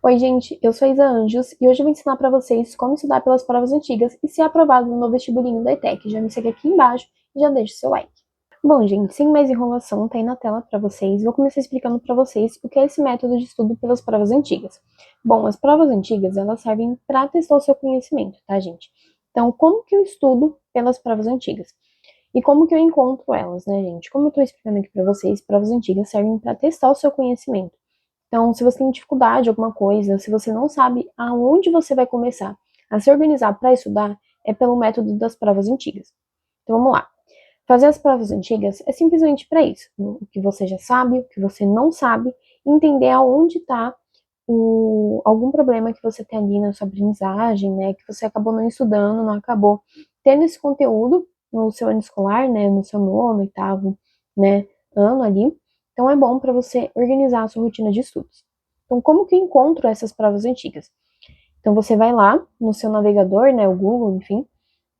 Oi, gente, eu sou a Isa Anjos e hoje eu vou ensinar para vocês como estudar pelas provas antigas e ser aprovado no vestibulinho da ETEC. Já me segue aqui embaixo e já deixa o seu like. Bom, gente, sem mais enrolação, tá aí na tela para vocês. Vou começar explicando para vocês o que é esse método de estudo pelas provas antigas. Bom, as provas antigas, elas servem para testar o seu conhecimento, tá, gente? Então, como que eu estudo pelas provas antigas? E como que eu encontro elas, né, gente? Como eu tô explicando aqui para vocês, provas antigas servem para testar o seu conhecimento. Então, se você tem dificuldade em alguma coisa, se você não sabe aonde você vai começar a se organizar para estudar, é pelo método das provas antigas. Então, vamos lá. Fazer as provas antigas é simplesmente para isso. O que você já sabe, o que você não sabe, entender aonde está algum problema que você tem ali na sua aprendizagem, né? Que você acabou não estudando, não acabou tendo esse conteúdo no seu ano escolar, né? No seu nono, oitavo, né? Ano ali. Então, é bom para você organizar a sua rotina de estudos. Então, como que eu encontro essas provas antigas? Então, você vai lá no seu navegador, né, o Google, enfim,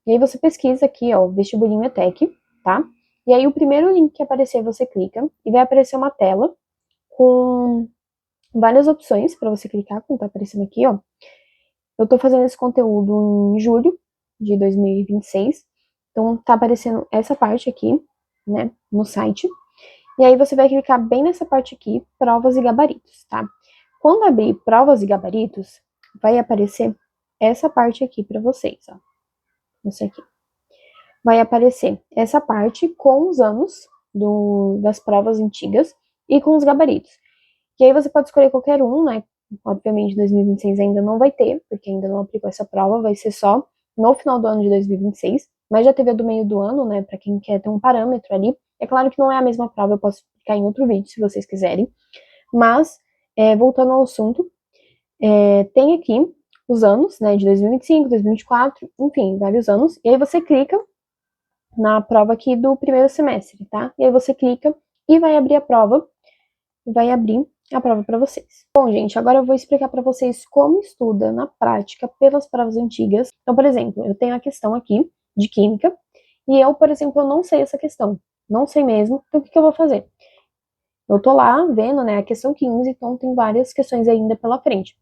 e aí você pesquisa aqui, ó, vestibulinho ETEC, tá? E aí o primeiro link que aparecer, você clica e vai aparecer uma tela com várias opções para você clicar, como tá aparecendo aqui, ó. Eu tô fazendo esse conteúdo em julho de 2026, então tá aparecendo essa parte aqui, né, no site. E aí você vai clicar bem nessa parte aqui, provas e gabaritos, tá? Quando abrir provas e gabaritos, vai aparecer essa parte aqui para vocês, ó. Isso aqui. Vai aparecer essa parte com os anos das provas antigas e com os gabaritos. E aí você pode escolher qualquer um, né? Obviamente 2026 ainda não vai ter, porque ainda não aplicou essa prova, vai ser só no final do ano de 2026, mas já teve a do meio do ano, né? Para quem quer ter um parâmetro ali. É claro que não é a mesma prova, eu posso explicar em outro vídeo se vocês quiserem. Mas, voltando ao assunto, tem aqui os anos, né? De 2025, 2024, enfim, vários anos. E aí você clica na prova aqui do primeiro semestre, tá? E aí você clica e vai abrir a prova para vocês. Bom, gente, agora eu vou explicar para vocês como estuda na prática pelas provas antigas. Então, por exemplo, eu tenho a questão aqui de química e eu, por exemplo, eu não sei essa questão, não sei mesmo. Então, o que eu vou fazer? Eu tô lá vendo, né, a questão 15, então tem várias questões ainda pela frente.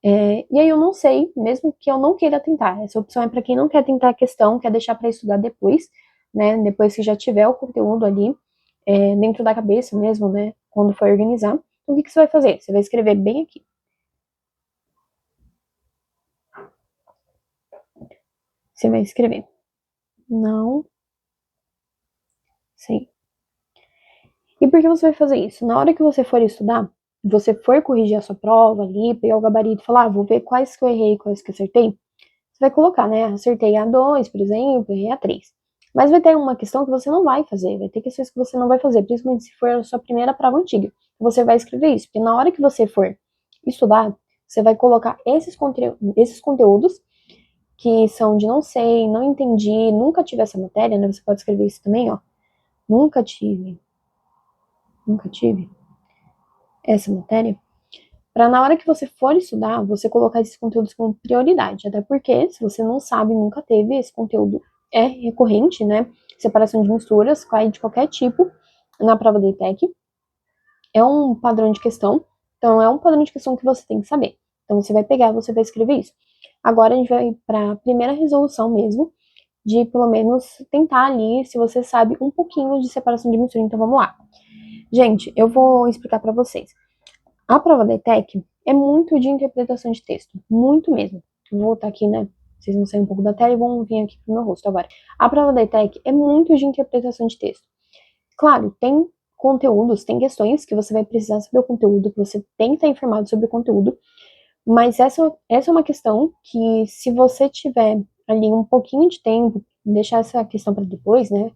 E aí eu não sei, mesmo que eu não queira tentar. Essa opção é para quem não quer tentar a questão, quer deixar para estudar depois, né? Depois que já tiver o conteúdo ali dentro da cabeça mesmo, né? Quando for organizar. Então, o que você vai fazer? Você vai escrever bem aqui. Você vai escrever. Não sei. E por que você vai fazer isso? Na hora que você for estudar, você for corrigir a sua prova ali, pegar o gabarito e falar, vou ver quais que eu errei, quais que eu acertei. Você vai colocar, né? Acertei a 2, por exemplo, errei a 3. Mas vai ter uma questão que você não vai fazer, vai ter questões que você não vai fazer, principalmente se for a sua primeira prova antiga. Você vai escrever isso, porque na hora que você for estudar, você vai colocar esses conteúdos que são de não sei, não entendi, nunca tive essa matéria, né? Você pode escrever isso também, ó. Nunca tive essa matéria. Para na hora que você for estudar, você colocar esses conteúdos como prioridade. Até porque, se você não sabe, nunca teve, esse conteúdo é recorrente, né? Separação de misturas, cai de qualquer tipo na prova da ETEC. É um padrão de questão. Então, é um padrão de questão que você tem que saber. Então, você vai pegar, você vai escrever isso. Agora, a gente vai para a primeira resolução mesmo, de pelo menos tentar ali, se você sabe um pouquinho de separação de mistura. Então, vamos lá. Gente, eu vou explicar para vocês. A prova da ETEC é muito de interpretação de texto, muito mesmo. Vou voltar aqui, né? Vocês vão sair um pouco da tela e vão vir aqui pro meu rosto agora. A prova da ETEC é muito de interpretação de texto. Claro, tem conteúdos, tem questões que você vai precisar saber o conteúdo, que você tem que estar informado sobre o conteúdo, mas essa é uma questão que, se você tiver ali um pouquinho de tempo, deixar essa questão para depois, né?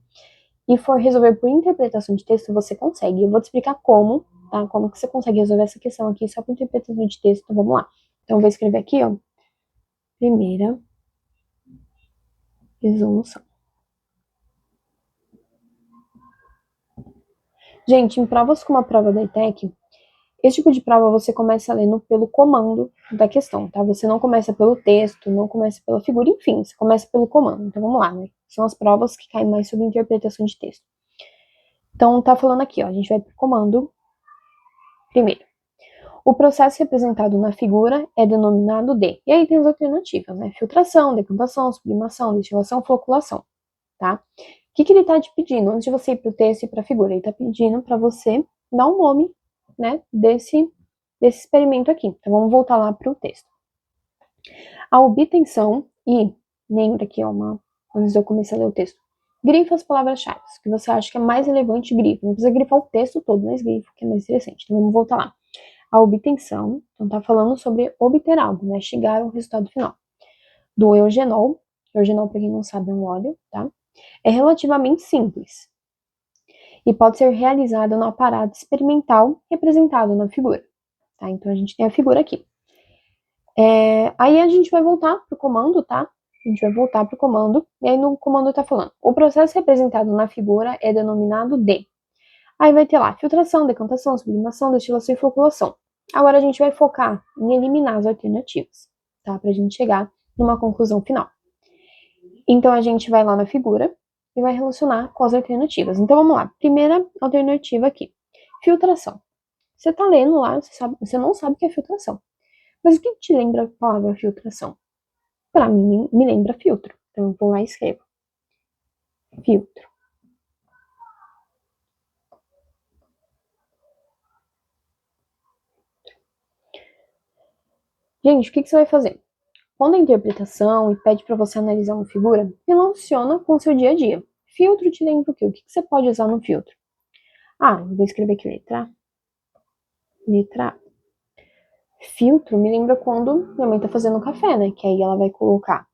E for resolver por interpretação de texto, você consegue. Eu vou te explicar como, tá? Como que você consegue resolver essa questão aqui só por interpretação de texto. Então, vamos lá. Então, eu vou escrever aqui, ó. Primeira resolução. Gente, em provas como a prova da ETEC, esse tipo de prova você começa lendo pelo comando da questão, tá? Você não começa pelo texto, não começa pela figura, enfim, você começa pelo comando. Então, vamos lá, né? São as provas que caem mais sobre interpretação de texto. Então, tá falando aqui, ó. A gente vai pro comando primeiro. O processo representado na figura é denominado de... E aí tem as alternativas, né? Filtração, decantação, sublimação, destilação, floculação, tá? O que ele está te pedindo? Antes de você ir para o texto e para a figura, ele está pedindo para você dar um nome, né, desse experimento aqui. Então, vamos voltar lá para o texto. A obtenção, e lembra aqui, antes de eu começar a ler o texto, grifa as palavras-chave, que você acha que é mais relevante, grifa. Não precisa grifar o texto todo, mas grifa, que é mais interessante. Então, vamos voltar lá. A obtenção, então tá falando sobre obter algo, né, chegar ao resultado final. Do eugenol, eugenol, para quem não sabe, é um óleo, tá? É relativamente simples e pode ser realizada no aparato experimental representado na figura, tá? Então, a gente tem a figura aqui. Aí a gente vai voltar pro comando, tá? A gente vai voltar pro comando, e aí no comando tá falando, o processo representado na figura é denominado de... Aí vai ter lá, filtração, decantação, sublimação, destilação e floculação. Agora a gente vai focar em eliminar as alternativas, tá? Pra gente chegar numa conclusão final. Então a gente vai lá na figura e vai relacionar com as alternativas. Então vamos lá, primeira alternativa aqui, filtração. Você tá lendo lá, você não sabe o que é filtração. Mas o que te lembra a palavra filtração? Para mim, me lembra filtro. Então, eu vou lá e escrevo. Filtro. Gente, o que você vai fazer? Quando a interpretação e pede para você analisar uma figura, relaciona com o seu dia a dia. Filtro te lembra o quê? O que você pode usar no filtro? Eu vou escrever aqui letra A. Letra A. Filtro me lembra quando minha mãe tá fazendo café, né? Que aí ela vai colocar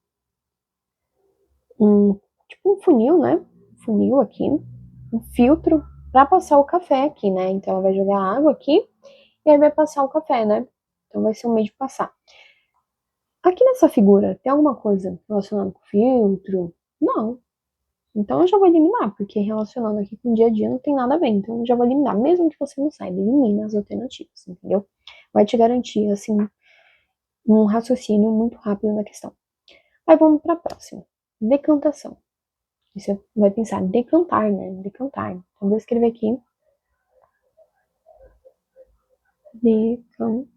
tipo um funil, né? Funil aqui, um filtro para passar o café aqui, né? Então ela vai jogar água aqui e aí vai passar o café, né? Então vai ser um meio de passar. Aqui nessa figura, tem alguma coisa relacionada com filtro? Não. Então eu já vou eliminar, porque relacionando aqui com o dia a dia não tem nada a ver. Então eu já vou eliminar, mesmo que você não saiba, elimina as alternativas, entendeu? Vai te garantir, assim, um raciocínio muito rápido na questão. Aí vamos para a próxima. Decantação. Você vai pensar, decantar, né? Decantar. Então eu vou escrever aqui. Decantar.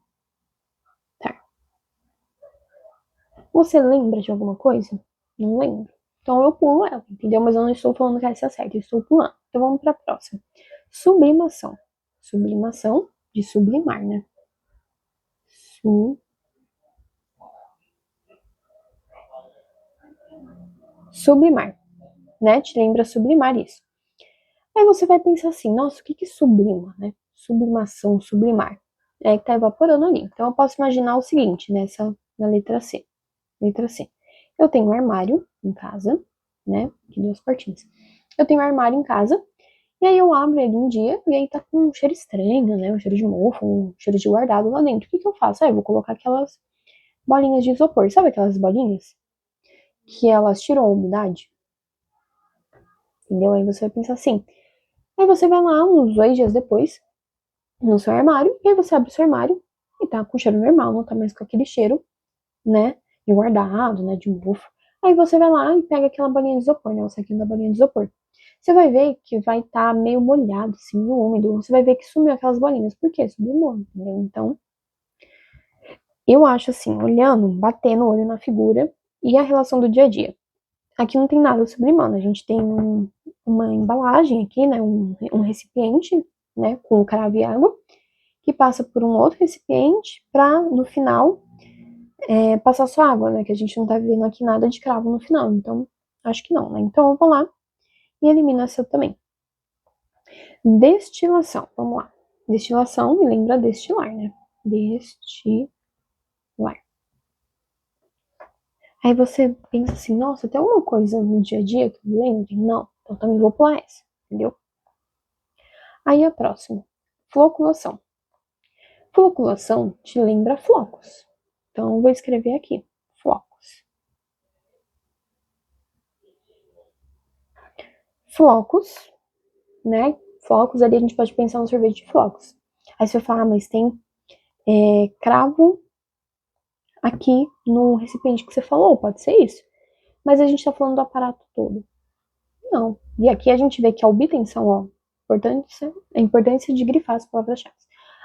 Você lembra de alguma coisa? Não lembro. Então eu pulo ela, entendeu? Mas eu não estou falando que essa é certa, eu estou pulando. Então vamos para a próxima. Sublimação. Sublimação de sublimar, né? Sublimar, né? Te lembra sublimar isso. Aí você vai pensar assim, nossa, o que sublima, né? Sublimação, sublimar. É que tá evaporando ali. Então eu posso imaginar o seguinte, na letra C. Letra C. Eu tenho um armário em casa, né? Aqui duas portinhas. Eu tenho um armário em casa, e aí eu abro ele um dia, e aí tá com um cheiro estranho, né? Um cheiro de mofo, um cheiro de guardado lá dentro. O que eu faço? Eu vou colocar aquelas bolinhas de isopor. Sabe aquelas bolinhas? Que elas tiram a umidade? Entendeu? Aí você vai pensar assim. Aí você vai lá, uns 2 dias depois, no seu armário, e aí você abre o seu armário, e tá com cheiro normal, não tá mais com aquele cheiro, né? De guardado, né? De mofo. Aí você vai lá e pega aquela bolinha de isopor, né? O saquinho da bolinha de isopor. Você vai ver que vai estar meio molhado, assim, meio úmido. Você vai ver que sumiu aquelas bolinhas. Por quê? Sublimou, entendeu? Então, eu acho assim, olhando, batendo o olho na figura e a relação do dia a dia. Aqui não tem nada sublimando. A gente tem uma embalagem aqui, né? Um recipiente, né? Com cravo e água, que passa por um outro recipiente para, no final, passar só água, né? Que a gente não tá vendo aqui nada de cravo no final. Então, acho que não, né? Então, eu vou lá e elimino essa também. Destilação, vamos lá. Destilação me lembra destilar, né? Destilar. Aí você pensa assim, nossa, tem alguma coisa no dia a dia que eu me lembre? Não, então também vou pular essa, entendeu? Aí a próxima, floculação. Floculação te lembra flocos. Então eu vou escrever aqui, flocos. Flocos, né? Flocos, ali a gente pode pensar no sorvete de flocos. Aí você vai falar, mas tem cravo aqui no recipiente que você falou, pode ser isso. Mas a gente tá falando do aparato todo. Não. E aqui a gente vê que a obtenção, ó, a importância de grifar as palavras-chave.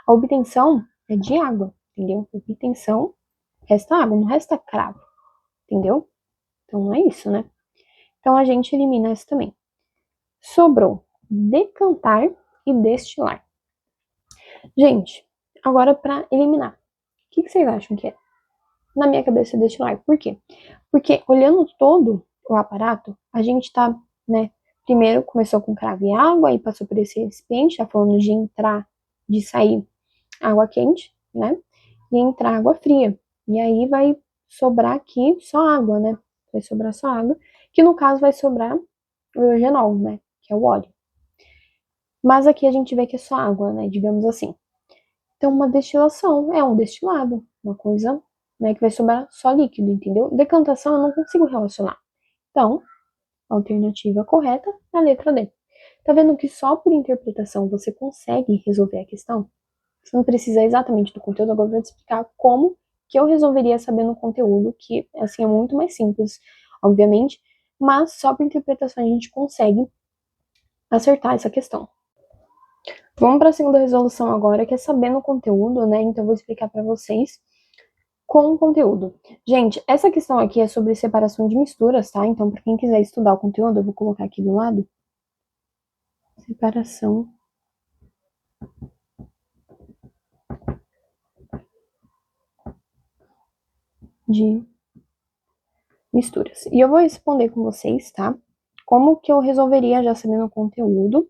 A obtenção é de água, entendeu? Obtenção, resta água, não resta cravo, entendeu? Então não é isso, né? Então a gente elimina essa também. Sobrou decantar e destilar. Gente, agora para eliminar. O que vocês acham que é? Na minha cabeça é destilar. Por quê? Porque olhando todo o aparato, a gente tá, né? Primeiro começou com cravo e água, aí passou por esse recipiente, tá falando de entrar, de sair água quente, né? E entrar água fria. E aí vai sobrar aqui só água, né? Vai sobrar só água, que no caso vai sobrar o eugenol, né? Que é o óleo. Mas aqui a gente vê que é só água, né? Digamos assim. Então, uma destilação é um destilado, uma coisa, né, que vai sobrar só líquido, entendeu? Decantação eu não consigo relacionar. Então, a alternativa correta é a letra D. Tá vendo que só por interpretação você consegue resolver a questão? Você não precisa exatamente do conteúdo, agora eu vou te explicar como que eu resolveria sabendo o conteúdo, que assim é muito mais simples, obviamente, mas só por interpretação a gente consegue acertar essa questão. Vamos para a segunda resolução agora, que é sabendo o conteúdo, né? Então eu vou explicar para vocês com o conteúdo. Gente, essa questão aqui é sobre separação de misturas, tá? Então, para quem quiser estudar o conteúdo, eu vou colocar aqui do lado. Separação de misturas. E eu vou responder com vocês, tá? Como que eu resolveria já sabendo o conteúdo,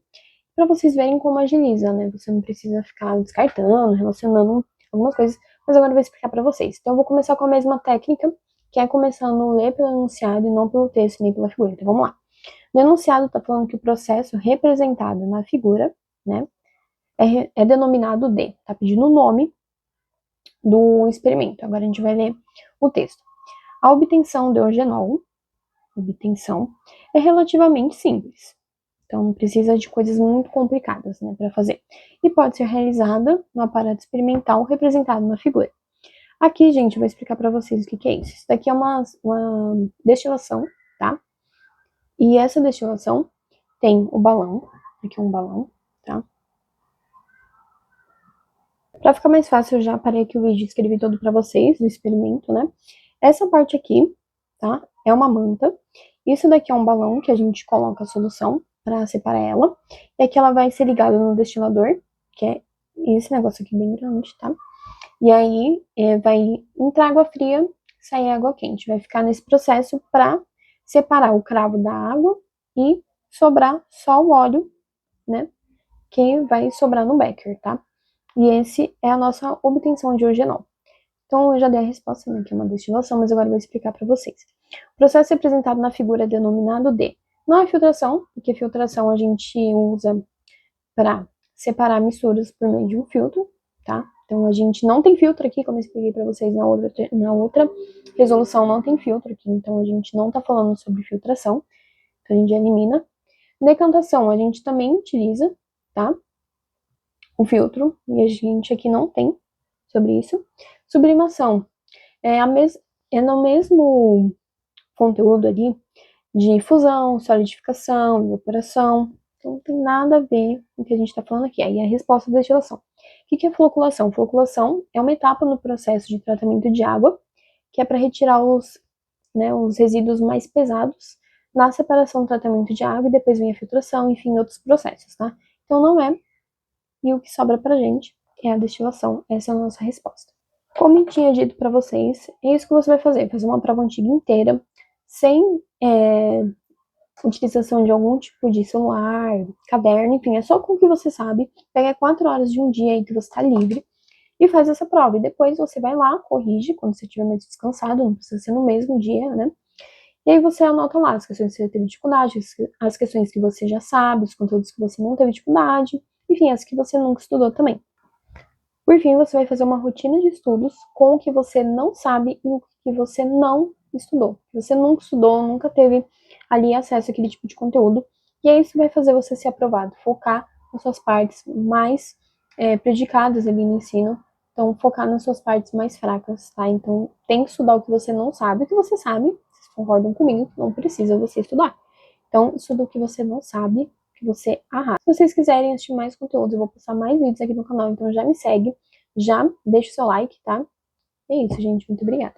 para vocês verem como agiliza, né? Você não precisa ficar descartando, relacionando algumas coisas, mas agora eu vou explicar para vocês. Então, eu vou começar com a mesma técnica, que é começando a ler pelo enunciado e não pelo texto nem pela figura. Então, vamos lá. No enunciado está falando que o processo representado na figura, né, é denominado de, tá pedindo o nome do experimento. Agora a gente vai ler o texto. A obtenção de eugenol, obtenção, é relativamente simples. Então não precisa de coisas muito complicadas, né, para fazer. E pode ser realizada no aparato experimental representado na figura. Aqui, gente, eu vou explicar para vocês o que é isso. Isso daqui é uma destilação, tá? E essa destilação tem o balão, aqui é um balão, tá? Para ficar mais fácil, eu já parei aqui o vídeo e escrevi todo para vocês, do experimento, né? Essa parte aqui, tá? É uma manta. Isso daqui é um balão que a gente coloca a solução para separar ela. E aqui ela vai ser ligada no destilador, que é esse negócio aqui bem grande, tá? E aí vai entrar água fria, sair água quente. Vai ficar nesse processo para separar o cravo da água e sobrar só o óleo, né? Que vai sobrar no becker, tá? E esse é a nossa obtenção de eugenol. Então, eu já dei a resposta, né, que é uma destilação, mas agora eu vou explicar para vocês. O processo representado na figura é denominado de... Não é filtração, porque filtração a gente usa para separar misturas por meio de um filtro, tá? Então, a gente não tem filtro aqui, como eu expliquei para vocês na outra resolução, não tem filtro aqui, então a gente não está falando sobre filtração, então a gente elimina. Decantação, a gente também utiliza, tá? O filtro, e a gente aqui não tem sobre isso. Sublimação é no mesmo conteúdo ali de fusão, solidificação, evaporação. Então não tem nada a ver com o que a gente está falando aqui. Aí a resposta da destilação. O que é floculação? Floculação é uma etapa no processo de tratamento de água, que é para retirar os resíduos mais pesados na separação do tratamento de água, e depois vem a filtração, enfim, outros processos, tá? Então não é. E o que sobra pra gente é a destilação. Essa é a nossa resposta. Como eu tinha dito para vocês, é isso que você vai fazer uma prova antiga inteira, sem utilização de algum tipo de celular, caderno, enfim, é só com o que você sabe. Pega 4 horas de um dia aí que você está livre e faz essa prova. E depois você vai lá, corrige quando você estiver mais descansado, não precisa ser no mesmo dia, né? E aí você anota lá as questões que você teve dificuldade, as questões que você já sabe, os conteúdos que você não teve dificuldade, enfim, as que você nunca estudou também. Por fim, você vai fazer uma rotina de estudos com o que você não sabe e o que você não estudou. Você nunca estudou, nunca teve ali acesso àquele tipo de conteúdo. E aí isso vai fazer você ser aprovado, focar nas suas partes mais prejudicadas ali no ensino. Então, focar nas suas partes mais fracas, tá? Então, tem que estudar o que você não sabe. O que você sabe, vocês concordam comigo, não precisa você estudar. Então, estuda o que você não sabe, que você arrasa. Se vocês quiserem assistir mais conteúdos, eu vou postar mais vídeos aqui no canal, então já me segue. já deixa o seu like, tá? É isso, gente. Muito obrigada.